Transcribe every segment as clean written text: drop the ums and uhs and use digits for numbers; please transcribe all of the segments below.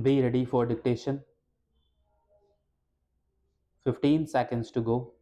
Be ready for dictation. 15 seconds to go.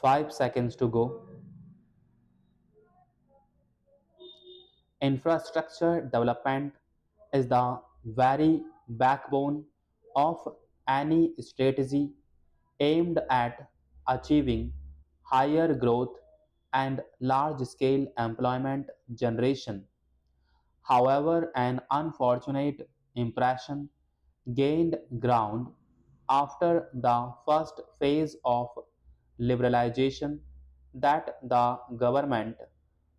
5 seconds to go. Infrastructure development is the very backbone of any strategy aimed at achieving higher growth and large scale employment generation. However, an unfortunate impression gained ground after the first phase of liberalization that the government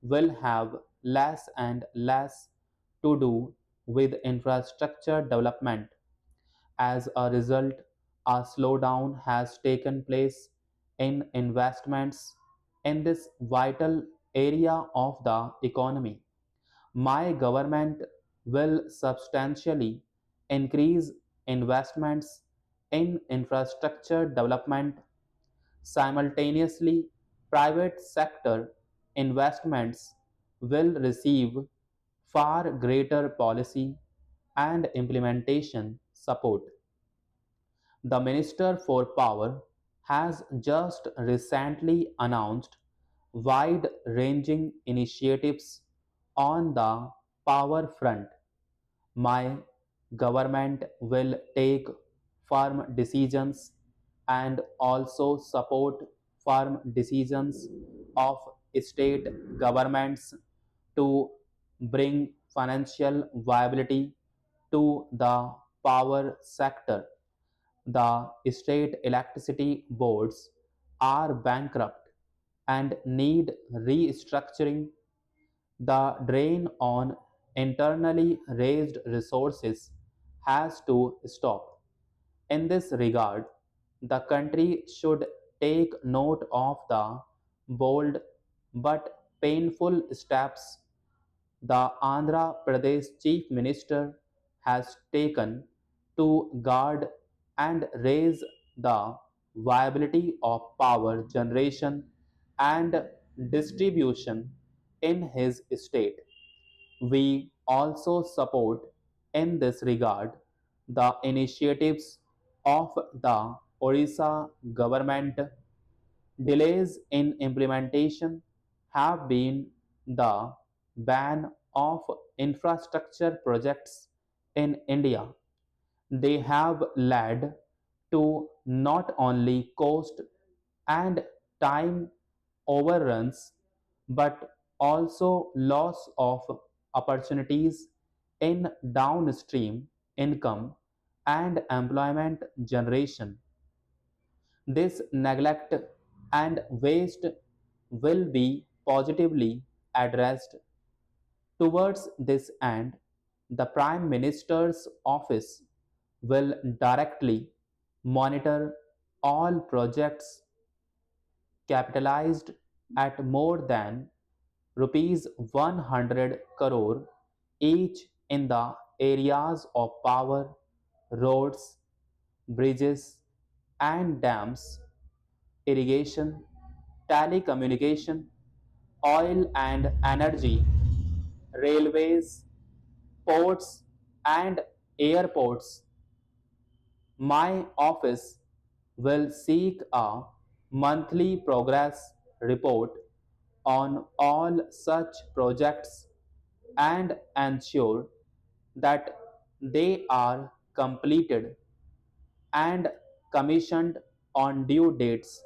will have less and less to do with infrastructure development. As a result, a slowdown has taken place in investments in this vital area of the economy. My government will substantially increase investments in infrastructure development. Simultaneously, private sector investments will receive far greater policy and implementation support. The Minister for Power has just recently announced wide ranging initiatives on the power front. My government will take firm decisions and also support firm decisions of state governments to bring financial viability to the power sector. The state electricity boards are bankrupt and need restructuring. The drain on internally raised resources has to stop. In this regard, the country should take note of the bold but painful steps the Andhra Pradesh Chief Minister has taken to guard and raise the viability of power generation and distribution in his state. We also support in this regard the initiatives of the Odisha government. Delays in implementation have been the ban of infrastructure projects in India. They have led to not only cost and time overruns but also loss of opportunities in downstream income and employment generation. This neglect and waste will be positively addressed. Towards this end, the Prime Minister's office will directly monitor all projects capitalized at more than rupees 100 crore each in the areas of power, roads, bridges, and dams, irrigation, telecommunication, oil and energy, railways, ports, and airports. My office will seek a monthly progress report on all such projects and ensure that they are completed and commissioned on due dates.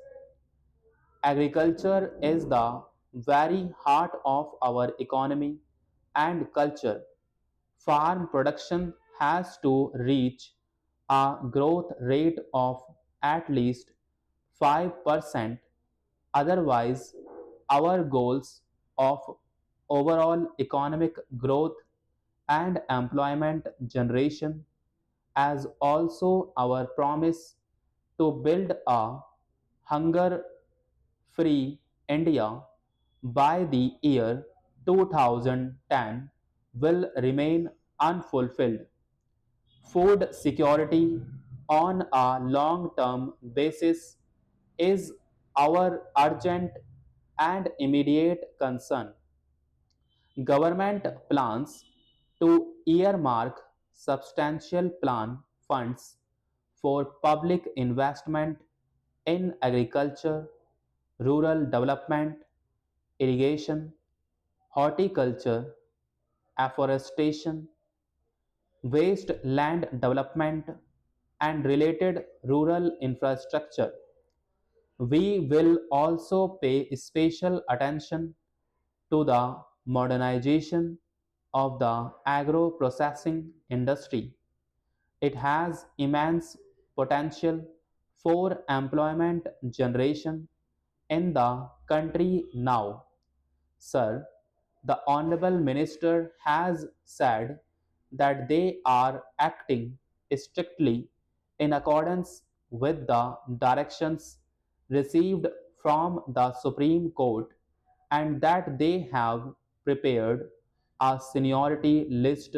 Agriculture is the very heart of our economy and culture. Farm production has to reach a growth rate of at least 5%. Otherwise, our goals of overall economic growth and employment generation, as also our promise to build a hunger free India by the year 2010 will remain unfulfilled. Food security on a long term basis is our urgent and immediate concern. Government plans to earmark substantial plan funds for public investment in agriculture, rural development, irrigation, horticulture, afforestation, waste land development, and related rural infrastructure. We will also pay special attention to the modernization of the agro processing industry. It has immense potential for employment generation in the country now. Sir, the Honorable Minister has said that they are acting strictly in accordance with the directions received from the Supreme Court and that they have prepared a seniority list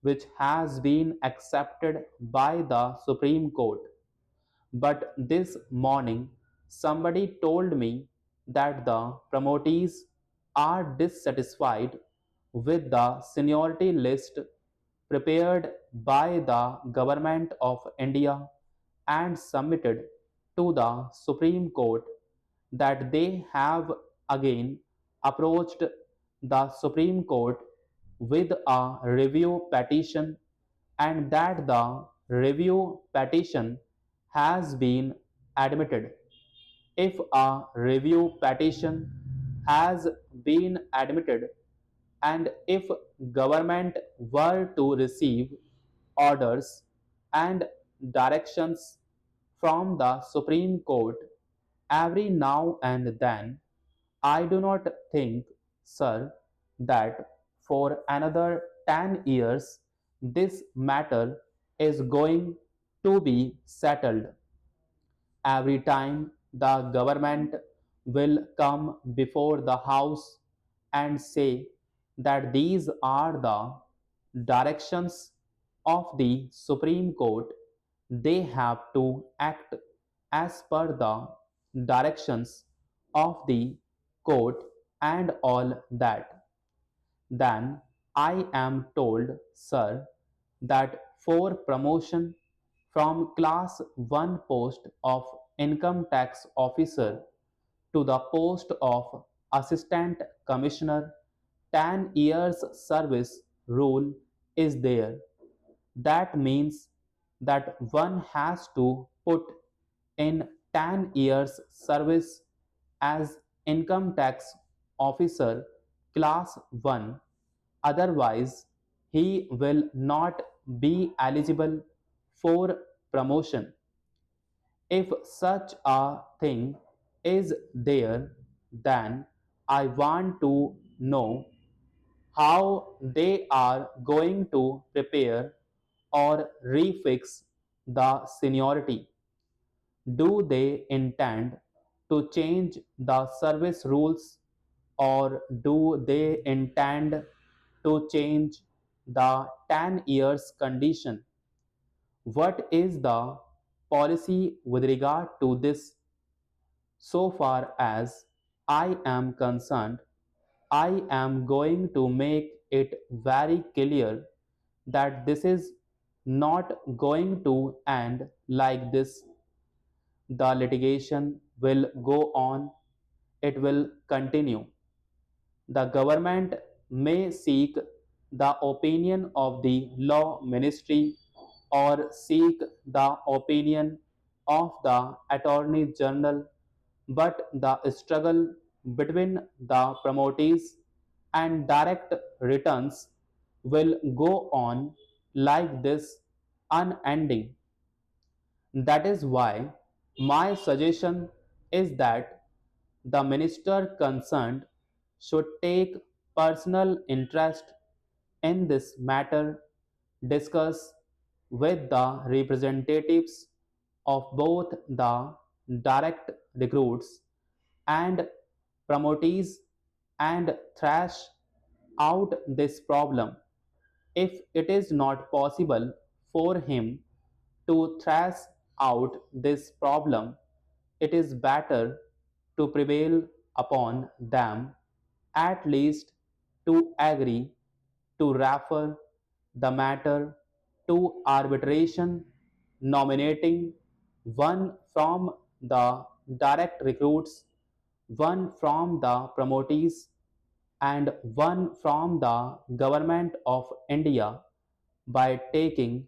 which has been accepted by the Supreme Court. But this morning, somebody told me that the promotees are dissatisfied with the seniority list prepared by the Government of India and submitted to the Supreme Court, that they have again approached the Supreme Court with a review petition and that the review petition has been admitted. If a review petition has been admitted and if government were to receive orders and directions from the Supreme Court every now and then, I do not think, sir, that for another 10 years this matter is going to be settled. Every time the government will come before the House and say that these are the directions of the Supreme Court, they have to act as per the directions of the court and all that. Then I am told, sir, that for promotion from class 1 post of income tax officer to the post of assistant commissioner, 10 years service rule is there. That means that one has to put in 10 years service as income tax officer class 1, otherwise he will not be eligible for promotion. If such a thing is there, then I want to know how they are going to prepare or refix the seniority. Do they intend to change the service rules or do they intend to change the 10 years condition? What is the policy with regard to this? So far as I am concerned, I am going to make it very clear that this is not going to end like this. The litigation will go on, it will continue. The government may seek the opinion of the law ministry or seek the opinion of the attorney general, but the struggle between the promotees and direct returns will go on like this unending. That is why my suggestion is that the minister concerned should take personal interest in this matter, discuss with the representatives of both the direct recruits and promotees and thrash out this problem. If it is not possible for him to thrash out this problem, it is better to prevail upon them at least to agree to refer the matter to arbitration, nominating one from the direct recruits, one from the promotees, and one from the government of India by taking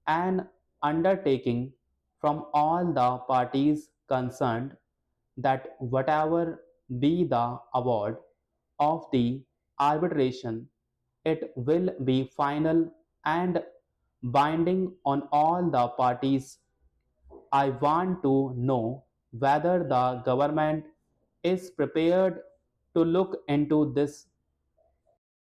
an undertaking from all the parties concerned that whatever be the award of the arbitration, it will be final and binding on all the parties. I want to know whether the government is prepared to look into this